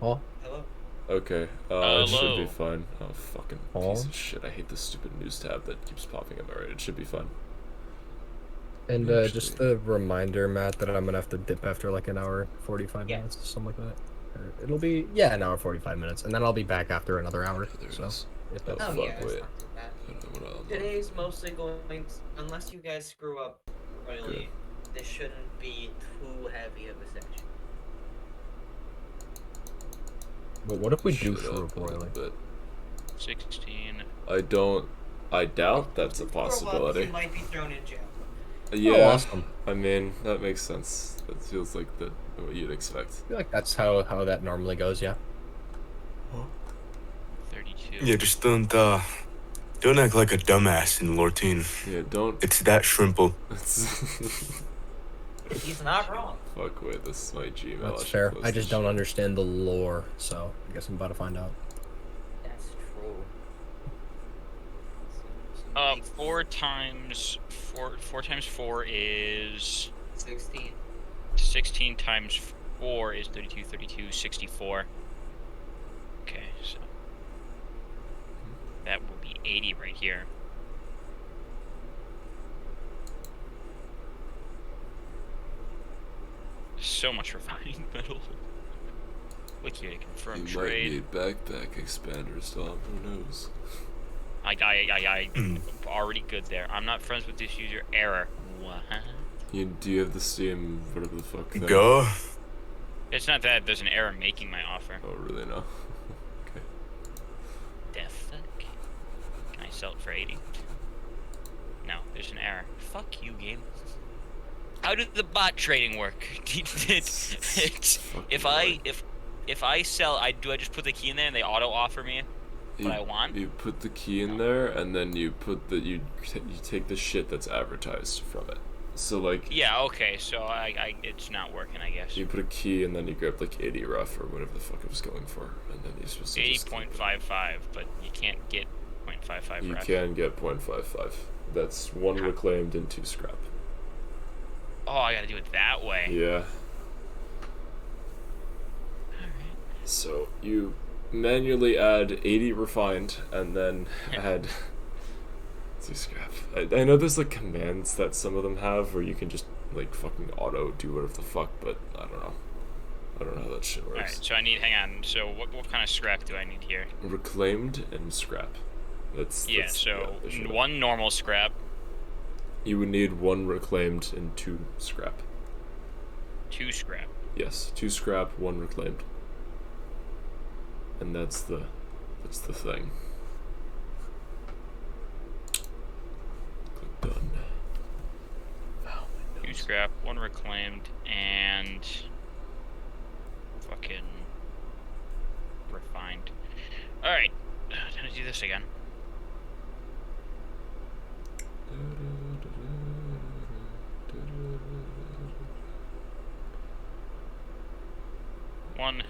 Paul? Hello? Okay, it should be Hello. fine. Oh, fucking piece Paul? of shit. I hate this stupid news tab that keeps popping up. Alright, it should be fine. And just Actually, a reminder, Matt, that I'm gonna have to dip after like an hour, 45 Yeah. minutes, something like that. Or it'll be, yeah, an hour, 45 minutes, and then I'll be back after another hour. there it So, is. if Oh, that's Oh fuck, yeah, it's wait. not too bad. I don't know. Today's mostly going to, unless you guys screw up royally, this shouldn't be too heavy of a section. But what if we do Shut screw up up a little royally? bit. 16. I doubt that's a Screw up, possibility. you might be thrown in jail. Yeah, Oh, awesome. I mean, that makes sense. That feels like what you'd expect. I feel like that's how that normally goes, yeah. 32. Yeah, just don't act like a dumbass in Lortine. Yeah, don't. It's that shrimple. He's not wrong. Fuck, wait, this is my Gmail. That's should fair. close I this just don't shit. understand the lore, so I guess I'm about to find out. That's true. 4 times 4 is 16. 16 times 4 is 32, 32, 64. Okay, so that will be 80 right here. So much refined metal. Click here to confirm You might trade. need backpack expanders, Dom. Who knows? I'm already good there. I'm not friends with this user. Error. What? Do you have the Steam, whatever the fuck thing? Go. It's not that there's an error making my offer. Oh, really? No. Okay. The fuck? Can I sell it for 80? No, there's an error. Fuck you, game. How did the bot trading work? If I sell, do I just put the key in there and they auto offer me what I want? You put the key in there, and then you put you take the shit that's advertised from it. So like. Yeah. Okay. So it's not working, I guess. You put a key, and then you grab like 80 rough or whatever the fuck it was going for, and then you're supposed to. 80.55, but you can't get 0.55. You rough. can get 0.55. That's 1 reclaimed and 2 scrap. Oh, I gotta do it that way. Yeah. Alright. So you manually add 80 refined, and then add 2 scrap. I know there's like commands that some of them have where you can just like fucking auto do whatever the fuck, but I don't know. I don't know how that shit works. Alright, so hang on. So what kind of scrap do I need here? Reclaimed and scrap. That's So they should have. 1 normal scrap, You would need 1 reclaimed and 2 scrap. 2 scrap. Yes, 2 scrap, 1 reclaimed. And that's the thing. Click done. Ow, my 2 nose. scrap, 1 reclaimed, and fucking refined. Alright, time to do this again. One.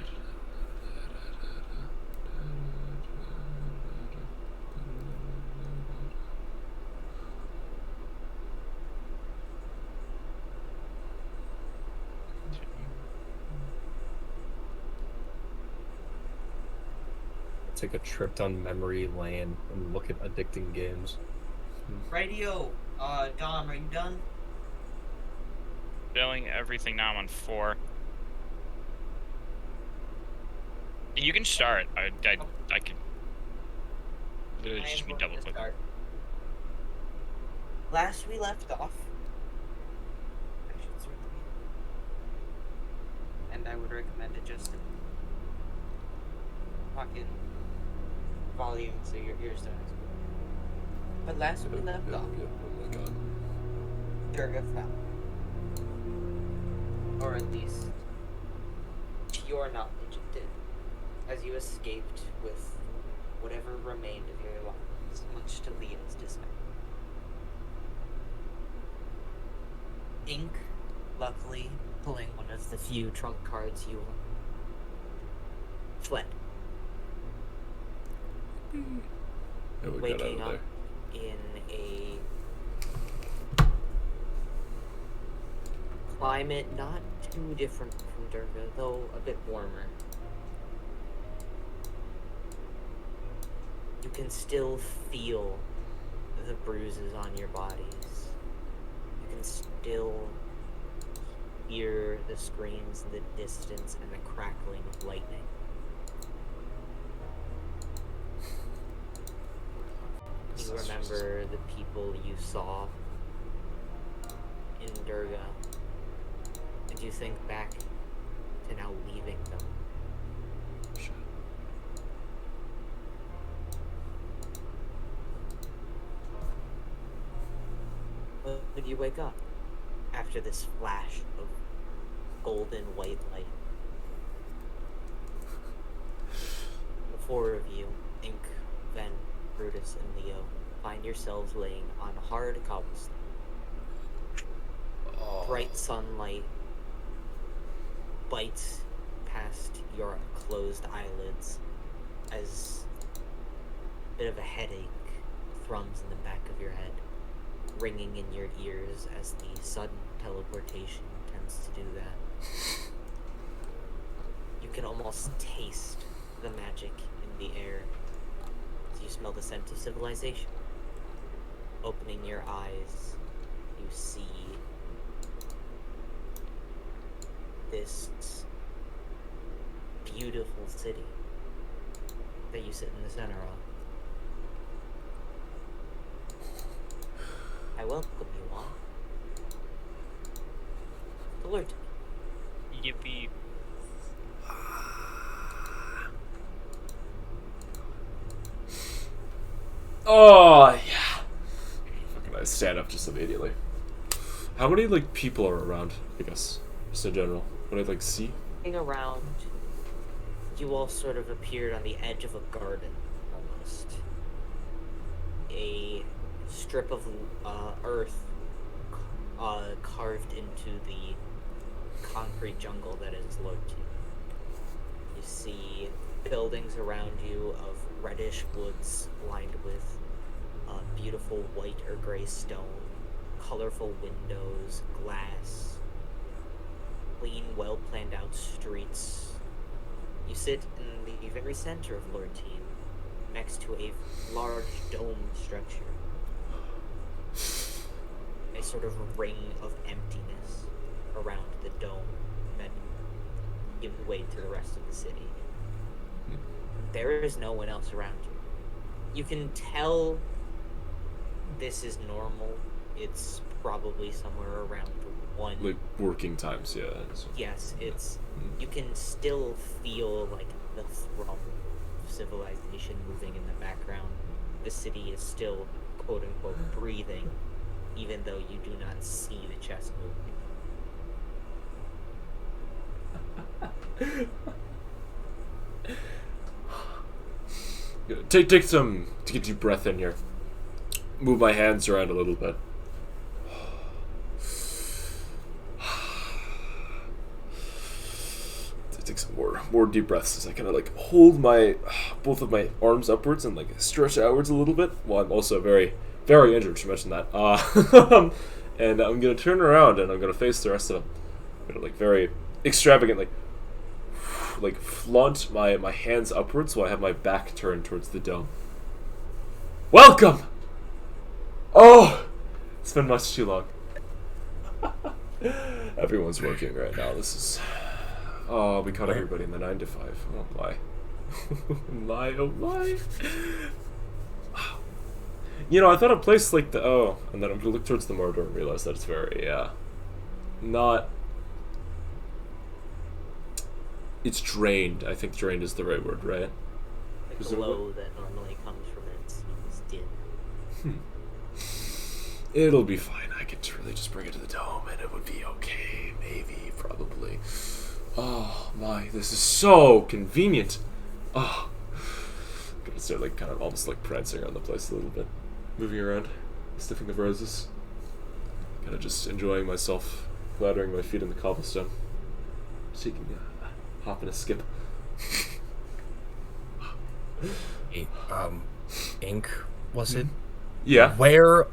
Take a trip down memory lane and look at addicting games. Radio, Dom, are you done? Filling everything now. I'm on 4. You can start. I can literally just be double clicking. Last we left off, and I would recommend adjusting fucking volume so your ears don't explode. But last we left off, Oh my god. Durga fell. Or at least, to your knowledge, it did. As you escaped with whatever remained of your lives, much to Leah's dismay. Ink, luckily, pulling one of the few trump cards you own, fled. Yeah, we got out Waking of up there. in a climate not too different from Durga, though a bit warmer. You can still feel the bruises on your bodies. You can still hear the screams in the distance and the crackling of lightning. You remember the people you saw in Durga, and you think back to now leaving them. When you wake up after this flash of golden white light, the four of you, Ink, Ven, Brutus, and Leo, find yourselves laying on hard cobblestone. Bright sunlight bites past your closed eyelids as a bit of a headache thrums in the back of your head, ringing in your ears as the sudden teleportation tends to do that. You can almost taste the magic in the air as you smell the scent of civilization. Opening your eyes, you see this beautiful city that you sit in the center of. I welcome you all to Lurton. Yippee. Oh, yeah. Fucking I stand up just immediately. How many, like, people are around, I guess, just in general? What I, like, see? Looking around, you all sort of appeared on the edge of a garden, almost. A strip of earth carved into the concrete jungle that is Lurton. You see buildings around you of reddish woods lined with beautiful white or gray stone, colorful windows, glass, clean, well-planned out streets. You sit in the very center of Lurton, next to a large dome structure. A sort of ring of emptiness around the dome that gives way to the rest of the city. There is no one else around you. You can tell this is normal. It's probably somewhere around 1. Like, working times, yeah. So. Yes, it's. You can still feel like the thrum of civilization moving in the background. The city is still, quote unquote, breathing, even though you do not see the chest moving. Take some, take a deep breath in here. Move my hands around a little bit. Take some more deep breaths as I kind of like hold my both of my arms upwards and like stretch outwards a little bit while I'm also very, very injured. Should mention that. And I'm gonna turn around and I'm gonna face the rest of them. I'm gonna like very extravagantly like flaunt my hands upwards while I have my back turned towards the dome. Welcome! Oh! It's been much too long. Everyone's working right now. This is... Oh, we caught everybody in the 9 to 5. Oh my. My, oh my. You know, I thought a place like the... Oh, and then I'm gonna look towards the Mordor and realize that it's very, not... It's drained. I think drained is the right word, right? The glow that normally comes from it is dim. It'll be fine. I could really just bring it to the dome and it would be okay. Maybe, probably. Oh my, this is so convenient. Oh. I'm gonna start like kind of almost like prancing around the place a little bit. Moving around, sniffing the roses. Kind of just enjoying myself, clattering my feet in the cobblestone. Taking a hop and a skip. Hey, Ink, was it? Yeah. Where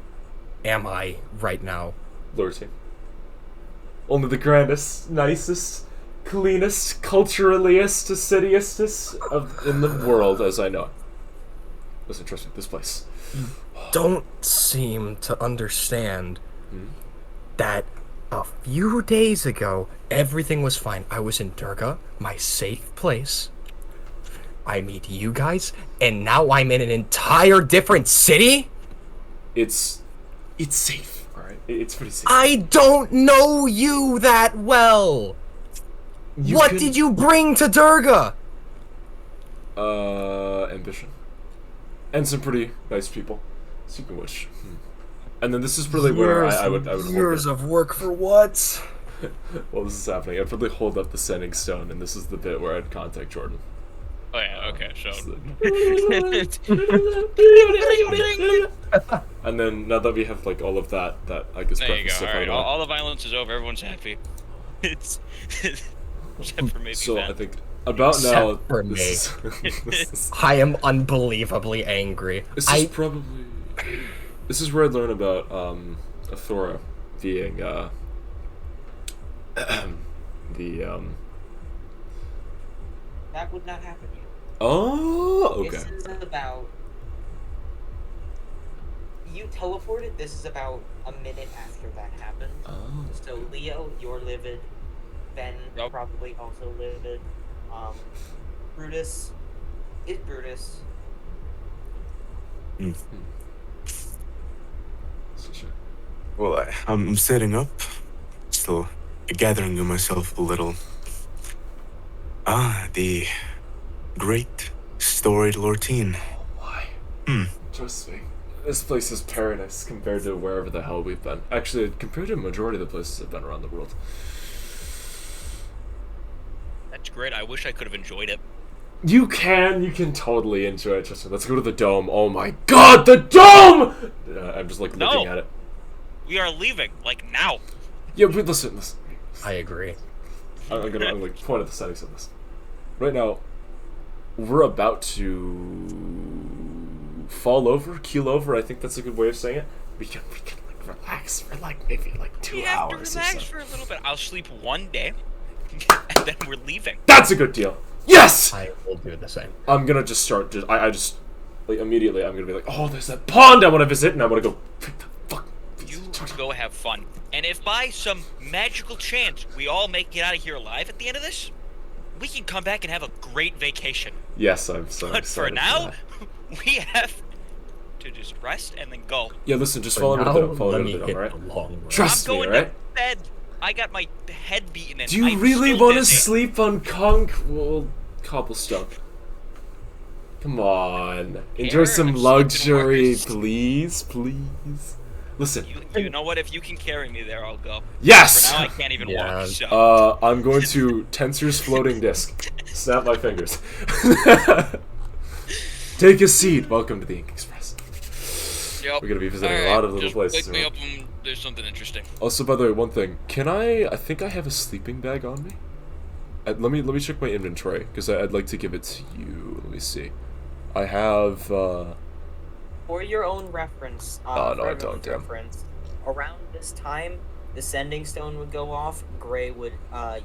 am I right now? Lurting. Only the grandest, nicest, cleanest, culturaliest, cityestest in the world as I know it. Listen, trust me, this place. Don't seem to understand Hmm? that a few days ago, everything was fine. I was in Durga, my safe place. I meet you guys, and now I'm in an entire different city? It's safe, alright? It's pretty safe. I don't know you that well. What can- did you bring to Durga? Ambition. And some pretty nice people. Speaking of which. And then this is really where I would hold years it. of work for what? Well, this is happening. I'd probably hold up the sending stone, and this is the bit where I'd contact Jordan. Oh yeah, okay, so. And then now that we have like all of that I guess There you preface go. stuff All right, out of all the violence is over. Everyone's happy. It's except for maybe so Ben. I think about now Except for this me. is, I am unbelievably angry. this is probably this is where I learn about Athora being the That would not happen yet. oh okay. This is about. You teleported. This is about a minute after that happened. Oh. So Leo, you're livid. Ben Yep. probably also livid. Brutus is Brutus. So sure. Well, I'm setting up. Still gathering myself a little. The great storied Lortine. Why? Hmm. Trust me. This place is paradise compared to wherever the hell we've been. Actually, compared to a majority of the places I've been around the world. That's great. I wish I could have enjoyed it. You can totally enjoy it. Just let's go to the dome. Oh my god, the dome! I'm just like looking No. at it. We are leaving, like now. Yeah, but listen. I agree. I'm like point at the settings of this. Right now, we're about to fall over, keel over. I think that's a good way of saying it. We can like relax for like maybe like 2 We have to hours. Or relax so. for a little bit. I'll sleep one day, and then we're leaving. That's a good deal. Yes. I will do the same. I'm gonna just start. I just like immediately. I'm gonna be like, oh, there's that pond I want to visit, and I want to go. Pick the fuck. You go have fun. And if by some magical chance we all make it out of here alive at the end of this, we can come back and have a great vacation. Yes, I'm so But excited for now, that. we have to just rest and then go. Yeah, listen, just For follow me to now, the dome. Follow let me me to the hit dome, the alright? long road. Trust I'm me, going alright? to bed. I got my head beaten in. Do you I'm really still want to dizzy. sleep on cobblestone? Come on. Enjoy Here, some I'm sleeping luxury, worse. please, please. Listen. You know what? If you can carry me there, I'll go. Yes! For now, I can't even Yeah. walk. So. I'm going to Tensor's floating disc. Snap my fingers. Take a seat. Welcome to the Ink Express. Yep. We're gonna be visiting All a lot right, of little just places. Wake me around. up when there's something interesting. Also, by the way, one thing. I think I have a sleeping bag on me. Let me check my inventory because I'd like to give it to you. Let me see. I have. For your own reference, Oh, for no, I everyone's don't, Tim. reference, around this time, the sending stone would go off. Gray would,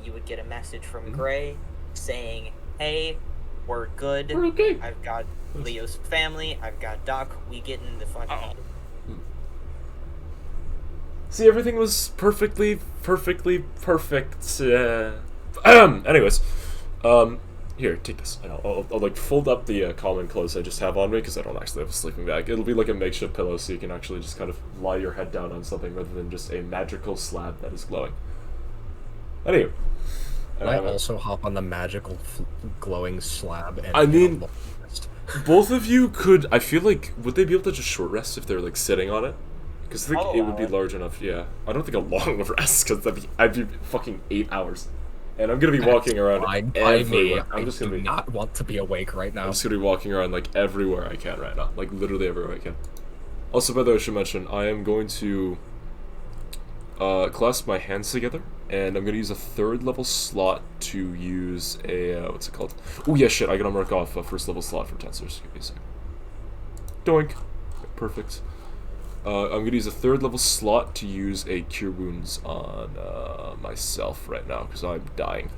you would get a message from Mm-hmm. Gray saying, "Hey, we're good. We're okay." I've got Leo's family. I've got Doc. We get in the fucking." Uh-oh. See, everything was perfectly perfect. Anyways, here, take this. And I'll like fold up the common clothes I just have on me because I don't actually have a sleeping bag. It'll be like a makeshift pillow, so you can actually just kind of lie your head down on something rather than just a magical slab that is glowing. Anyway, Can I also hop on the magical glowing slab and I mean- get a long rest? both of you could. I feel like would they be able to just short rest if they're like sitting on it? Because I think I'll it would be allow it. large enough. Yeah, I don't think a long rest because I'd be fucking 8 hours, and I'm gonna be walking around Fine by me. everywhere. I I'm just gonna do be. not want to be awake right now. I'm just gonna be walking around like everywhere I can right now, like literally everywhere I can. Also, by the way, I should mention I am going to clasp my hands together, and I'm gonna use a 3rd level slot to use a what's it called? Oh yeah, shit! I gotta mark off a 1st level slot for tensors. Give me a second. Doink. Perfect. I'm gonna use a 3rd level slot to use a cure wounds on myself right now because I'm dying.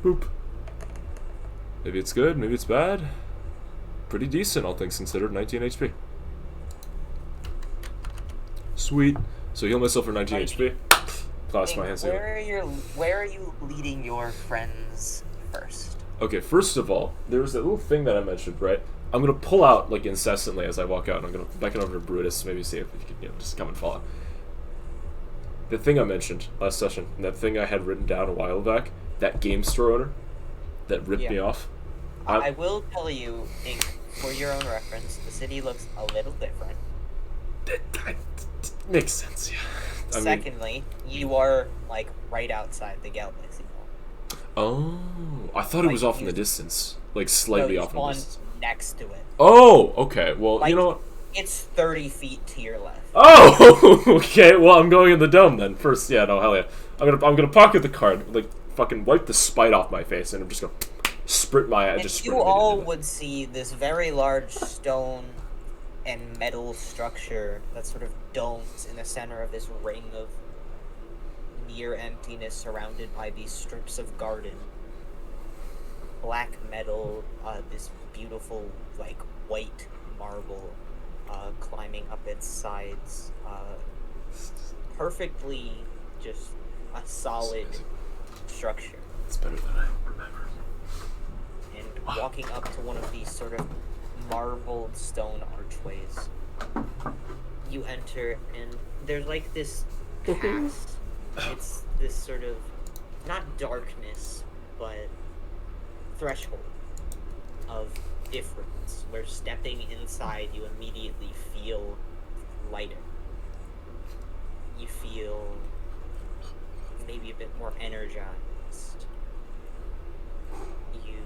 Boop. Maybe it's good, maybe it's bad. pretty decent, all things considered. 19 HP. Sweet. So heal myself for 19 HP. Class my hands healing. Where are you leading your friends first? Okay, first of all, there was that little thing that I mentioned, right? I'm gonna pull out like incessantly as I walk out, and I'm gonna beckon over to Brutus, maybe see if he can, just come and follow. The thing I mentioned last session, and that thing I had written down a while back, that game store owner that ripped me off. I will tell you, Ink, for your own reference, the city looks a little different. That makes sense, yeah. Secondly, you are like right outside the galaxy mall. Oh, I thought it was off in the distance, like slightly off in the distance. Next to it. Oh, okay. Well, Like, you know what? It's 30 feet to your left. Oh, okay. Well, I'm going in the dome then. First, yeah, no, hell yeah. I'm gonna pocket the card, like fucking wipe the spite off my face, and I'm just gonna sprint my. And just you all would see this very large stone and metal structure that sort of domes in the center of this ring of near emptiness, surrounded by these strips of garden. Black metal, this beautiful like white marble climbing up its sides, perfectly just a solid structure. It's better than I remember. And walking up to one of these sort of marbled stone archways, you enter, and there's like this pass. It's this sort of, not darkness, but threshold of difference, where stepping inside you immediately feel lighter. You feel maybe a bit more energized. You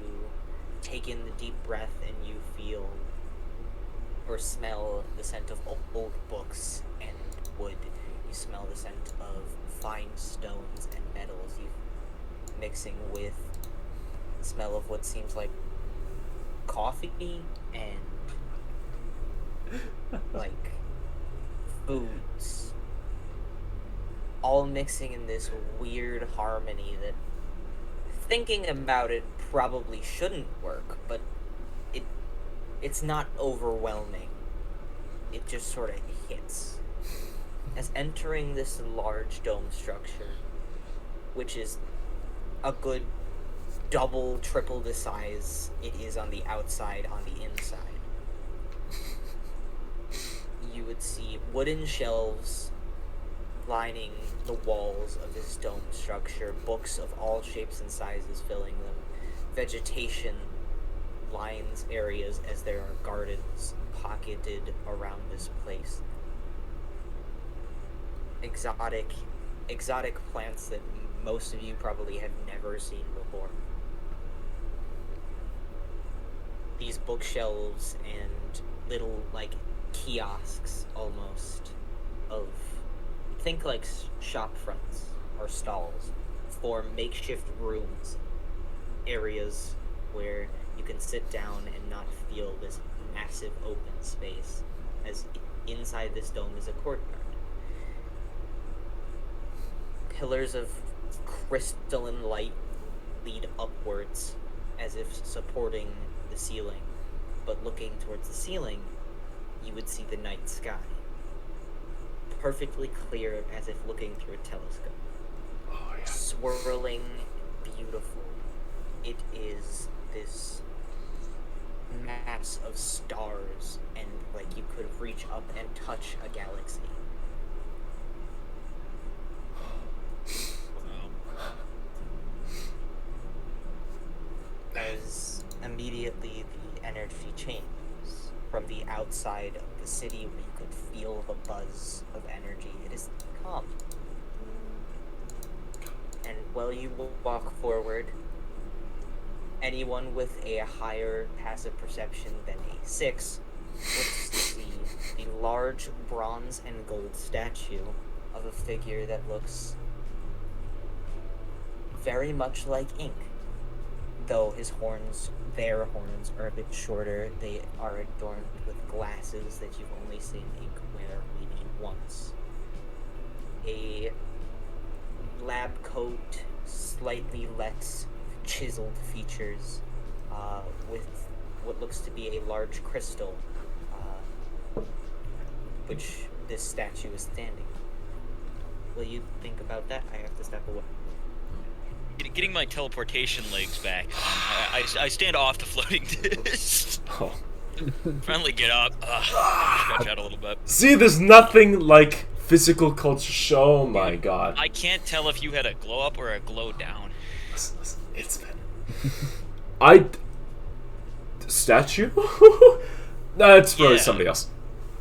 take in the deep breath and you feel or smell the scent of old books and wood. You smell the scent of fine stones and metals, you mixing with the smell of what seems like coffee and like foods, all mixing in this weird harmony that, thinking about it, probably shouldn't work, but it's not overwhelming. It just sort of hits. As entering this large dome structure, which is a good double, triple the size it is on the outside, on the inside, you would see wooden shelves lining the walls of this dome structure, books of all shapes and sizes filling them, vegetation lines areas as there are gardens pocketed around this place, exotic plants that most of you probably have never seen before. These bookshelves and little like kiosks almost of, think like shop fronts or stalls for makeshift rooms, areas where you can sit down and not feel this massive open space, as inside this dome is a courtyard. Pillars of crystalline light lead upwards as if supporting the ceiling, but looking towards the ceiling, you would see the night sky. Perfectly clear, as if looking through a telescope. Oh, yeah. Swirling, beautiful. It is this mass of stars, and like you could reach up and touch a galaxy. As immediately the energy changes from the outside of the city, where you could feel the buzz of energy, it is calm. And while you walk forward, anyone with a higher passive perception than a 6 would see the large bronze and gold statue of a figure that looks very much like Ink. Though their horns are a bit shorter, they are adorned with glasses that you've only seen Ink wear maybe once. A lab coat, slightly less chiseled features, with what looks to be a large crystal, which this statue is standing. Will you think about that? I have to step away. Getting my teleportation legs back. I stand off the floating disc. Oh. Finally get up. Stretch out a little bit. See, there's nothing like physical culture show. Oh my god. I can't tell if you had a glow up or a glow down. Listen, it's been. Statue? That's probably Yeah. somebody else.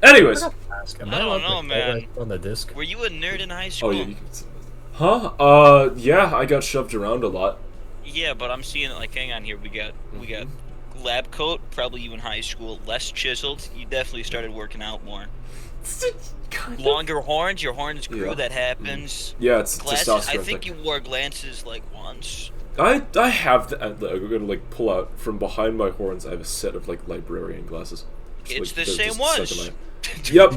Anyways. Ask, am I don't allowed know, to man. go on the disc? Were you a nerd in high school? Oh, yeah, you can see this. Yeah, I got shoved around a lot. Yeah, but I'm seeing it like, hang on here. We got lab coat. Probably you in high school. Less chiseled. You definitely started working out more. Kind of. Longer horns. Your horns grew. Yeah. That happens. Yeah, it's Glasses. testosterone. I think thing. you wore glasses like once. I have the. I'm gonna like pull out from behind my horns. I have a set of like librarian glasses. Just, It's like, the they're same just ones. Yep.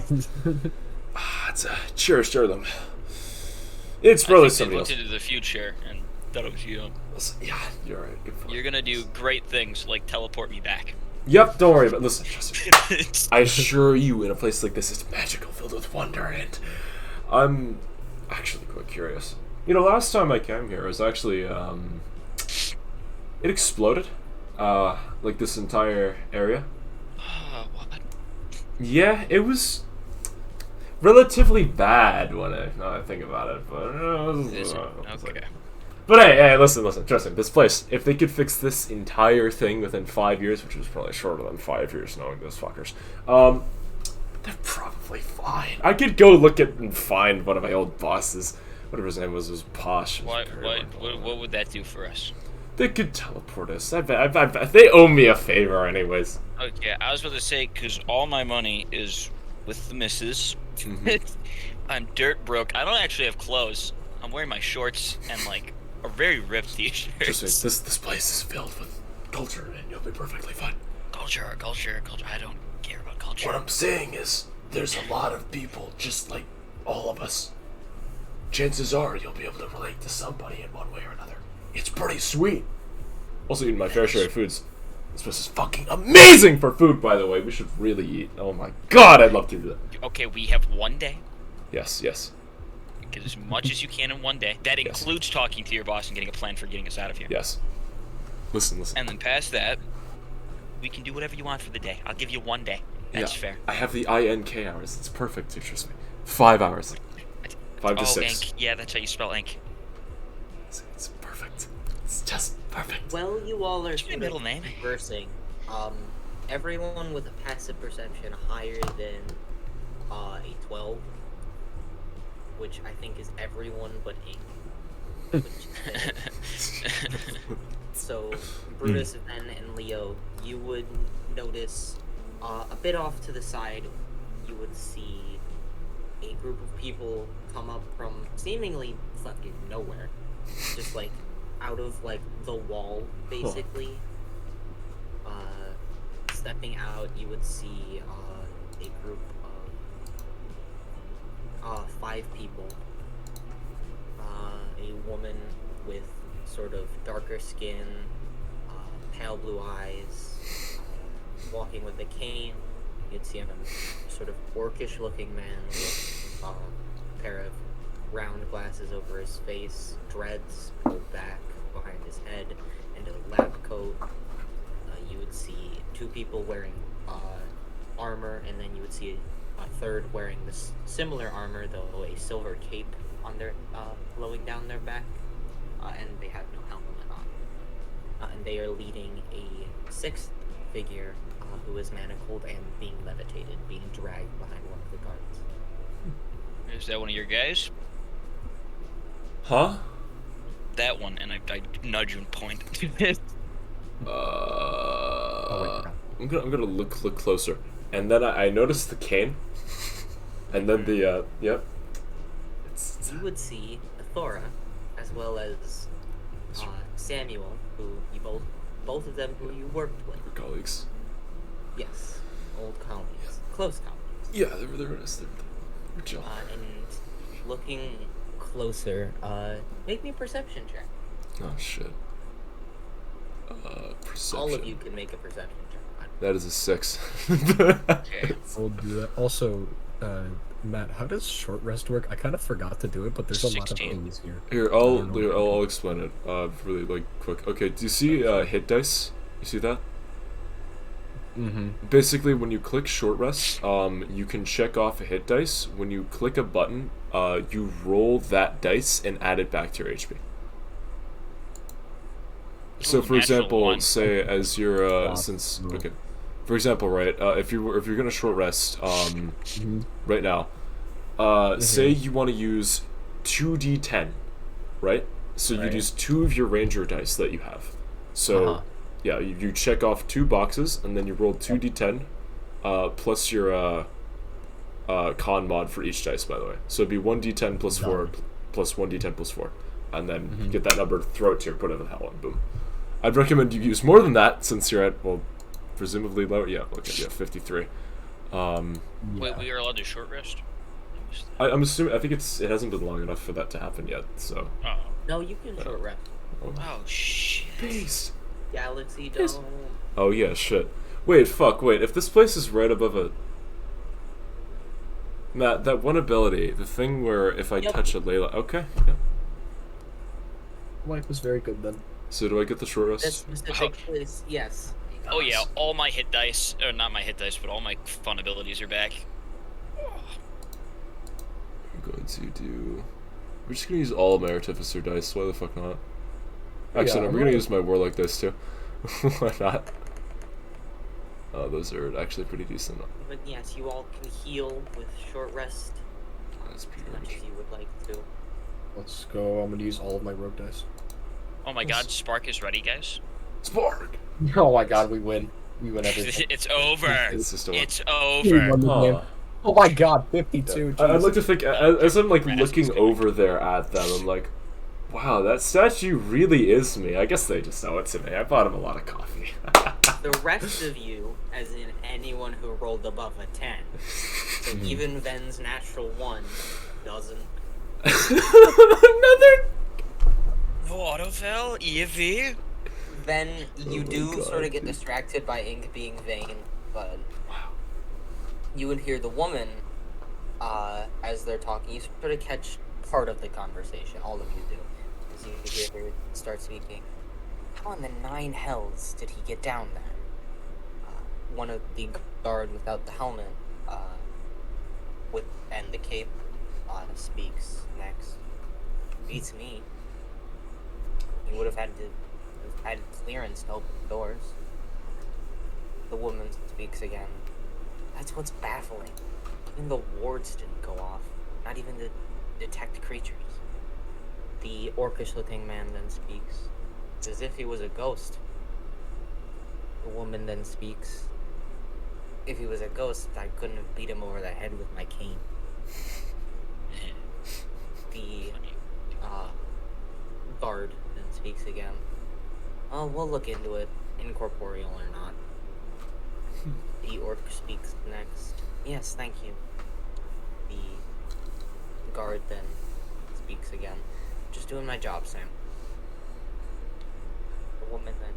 It's a cherished heirloom. It's probably I think they somebody looked else. into the future and thought it was you. Yeah, you're right. Good point. You're gonna do great things like teleport me back. Yep, don't worry about it. Listen, trust me. I assure you, in a place like this, it's magical, filled with wonder, and I'm actually quite curious. You know, last time I came here, it was actually, it exploded. Like this entire area. What? Yeah, it was relatively bad when I think about it, but Is it? it's like- Okay. But hey, listen, trust me, this place, if they could fix this entire thing within 5 years, which was probably shorter than 5 years knowing those fuckers, they're probably fine. I could go look at and find one of my old bosses, whatever his name was Posh. What would that do for us? They could teleport us. I bet they owe me a favor anyways. Okay, I was about to say, because all my money is with the missus. I'm dirt broke. I don't actually have clothes. I'm wearing my shorts and like a very ripped t-shirt. Trust me, this place is filled with culture, and you'll be perfectly fine. Culture. I don't care about culture. What I'm saying is, there's a lot of people just like all of us. Chances are you'll be able to relate to somebody in one way or another. It's pretty sweet. Also eating my fair share of foods. This place is fucking amazing for food, by the way. We should really eat. Oh my god, I'd love to do that. Okay, we have one day. Yes. Get as much as you can in one day. That Yes. includes talking to your boss and getting a plan for getting us out of here. Yes. Listen. And then past that, we can do whatever you want for the day. I'll give you one day. That's fair. I have the INK hours. It's perfect, trust me. 5 hours. 5 to 6. Ink. Yeah, that's how you spell ink. It's perfect. It's just perfect. Well, you all are What's my sort middle of name? conversing. Everyone with a passive perception higher than a 12, which I think is everyone but Ink. So, Brutus, Ben, and Leo, you would notice a bit off to the side, you would see a group of people come up from seemingly fucking nowhere. Just like out of like the wall, basically. Stepping out, you would see a group of 5 people. A woman with sort of darker skin, pale blue eyes, walking with a cane. You'd see a sort of orcish looking man with a pair of round glasses over his face, dreads pulled back behind his head, and a lab coat. You would see 2 people wearing armor, and then you would see a third wearing this similar armor, though a silver cape on their flowing down their back, and they have no helmet on. And they are leading a 6th figure who is manacled and being levitated, being dragged behind one of the guards. Is that one of your guys? Huh? That one, and I nudge you and point. I'm gonna look closer, and then I noticed the cane, and then the yep. You would see Thora, as well as Samuel, who you both of them who you worked with. We're colleagues. Yes, old colleagues, close colleagues. Yeah, they were nice. They were chill. And looking closer, make me a perception check. Oh shit. Perception. All of you can make a perception check. That is a 6. Okay. I'll do that. Also, Matt, how does short rest work? I kind of forgot to do it, but there's a lot of 16. things here. Here, I don't know. I'll explain it. Really like quick. Okay, do you see hit dice? You see that? Mm-hmm. Basically, when you click short rest, you can check off a hit dice. When you click a button, you roll that dice and add it back to your HP. So, Ooh, for natural example, one. say as your since no. okay, for example, right, if you're gonna short rest, right now, say you want to use 2d10, right? So you'd Right. use 2 of your ranger dice that you have. So Uh-huh. yeah, you check off 2 boxes and then you roll 2d10, plus your con mod for each dice, by the way. So it'd be 1d10 plus 4 plus 1d10 plus 4, and then you get that number, throw it to your whatever the hell, and boom. I'd recommend you use more than that since you're at, well, presumably lower. Yeah, okay, yeah, 53. Wait, we are allowed to short rest? I'm assuming. I think it hasn't been long enough for that to happen yet. So. Oh. No, you can short rest. Oh, shit. Beast. Galaxy Yes. Dome. Oh yeah, shit. Wait, fuck. Wait, if this place is right above a. Matt, that one ability, the thing where if I Yep. touch a Layla. Okay. Yeah. Life was very good then. So do I get the short rest? This specific place, yes. Oh, yeah, all my hit dice, or not my hit dice, but all my fun abilities are back. I'm going to do. We're just gonna use all of my Artificer dice. Why the fuck not? Actually, Yeah, no, I'm we're gonna not- use my Warlock dice too. Why not? Those are actually pretty decent. But yes, you all can heal with short rest That's pretty as much good. as you would like to. Let's go. I'm gonna use all of my rogue dice. Oh my god, Spark is ready, guys. Spark! Oh my god, we win. We win everything. It's over. It's just a It's We over. won the game. Huh. Oh my god, 52. I'd like Jesus. to think, as I'm like Rascal's looking gonna- over there at them, I'm like, wow, that statue really is me. I guess they just know it's me. I bought him a lot of coffee. The rest of you, as in anyone who rolled above a 10, so even Ven's natural 1 doesn't. Another. Waterfell, EV. Then you Oh my do God, sort of get dude. distracted by Ink being vain, but you would hear the woman, as they're talking. You sort of catch part of the conversation. All of you do. As you hear her start speaking. How in the 9 hells did he get down there? One of the guard without the helmet, and the cape, speaks next. Beats me. He would have had clearance to open the doors. The woman speaks again. That's what's baffling. Even the wards didn't go off. Not even to detect creatures. The orcish-looking man then speaks. It's as if he was a ghost. The woman then speaks. If he was a ghost, I couldn't have beat him over the head with my cane. The guard then speaks again. Oh, we'll look into it, incorporeal or not. The orc speaks next. Yes, thank you. The guard then speaks again. Just doing my job, Sam. The woman then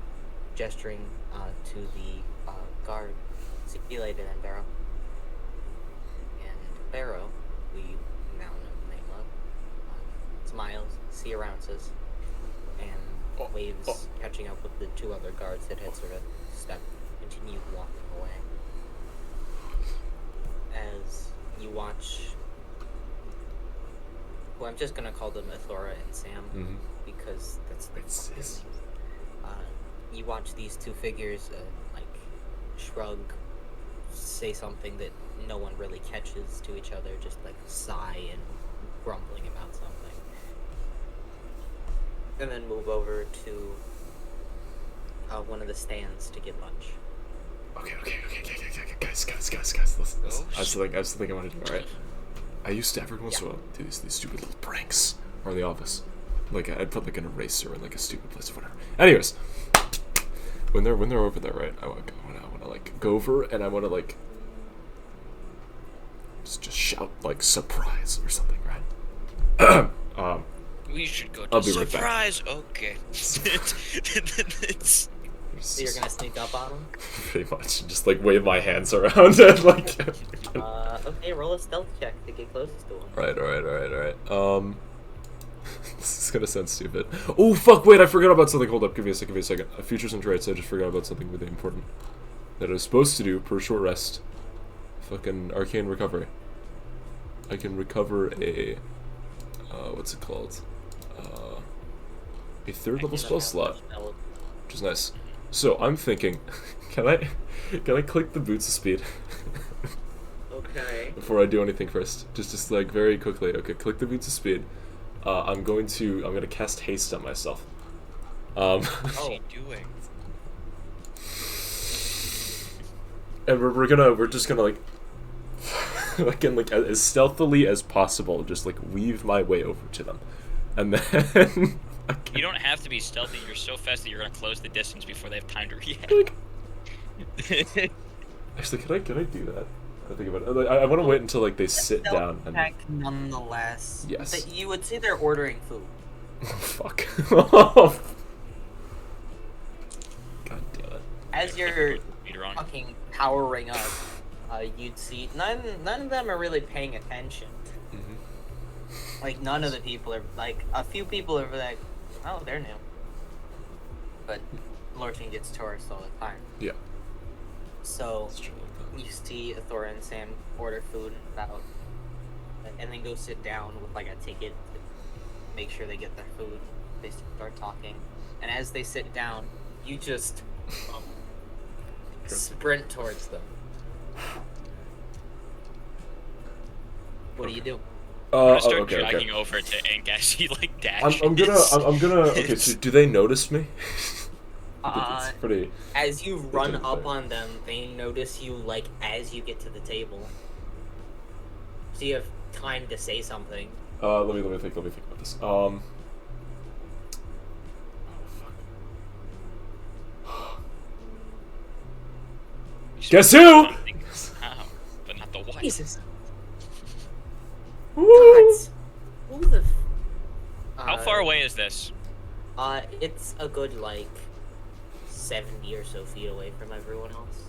gesturing to the guard. See you later then, Barrow. And Barrow, we now know the name of, smiles, see-arounces, and waves, catching up with the 2 other guards that had sort of continued walking away. As you watch, well, I'm just gonna call them Athora and Sam, Mhm. because that's the It's- fucking it's- names. You watch these 2 figures, like, shrug, say something that no one really catches to each other, just like sigh and grumbling about something. And then move over to one of the stands to get lunch. Okay. Guys, listen. I have something I want to do. All right. I used to every once in a while do these stupid little pranks around the office. Like I'd put like an eraser in like a stupid place or whatever. Anyways, when they're over there, right? I want to like go over and I want to like just shout like surprise or something, right? We should go to I'll be right back. surprise. Okay. It's- So you're gonna sneak up on him? Pretty much, just like wave my hands around and like. Okay, roll a stealth check to get close to him. Alright. This is gonna sound stupid. Oh fuck! Wait, I forgot about something. Hold up, give me a second. Features and traits. I just forgot about something really important that I was supposed to do per short rest. Fucking arcane recovery. I can recover a what's it called? A third level spell slot, which is nice. So I'm thinking, can I click the boots of speed? Okay. Before I do anything first, just like very quickly. Okay, click the boots of speed. I'm gonna cast haste on myself. What's he doing? And we're just gonna like again, like as stealthily as possible, just like weave my way over to them, and then You don't have to be stealthy. You're so fast that you're gonna close the distance before they have time to react. Actually, can I do that? I think about it. I want to wait until like they sit down and. Nonetheless. Yes. That you would say they're ordering food. Oh, fuck. God damn it. As you're Later on. fucking powering up, you'd see none of them are really paying attention. Like none of the people are like a few people are like, oh, they're new. But Lorton gets tourists all the time. Yeah. So It's true like that. you see Athora and Sam order food and then go sit down with like a ticket to make sure they get their food. They start talking, and as they sit down, you just sprint towards them. What do you do? I'm gonna start okay, dragging okay. over to Aunt Cassie like dashes. I'm gonna. Okay, so do they notice me? It's pretty. As you run pretty up fair. on them, they notice you like as you get to the table. So you have time to say something. Let me think about this. Oh fuck. Guess who? How? But not the wife. Jesus. Woo! God. Who the? How far away is this? It's a good like 70 or so feet away from everyone else.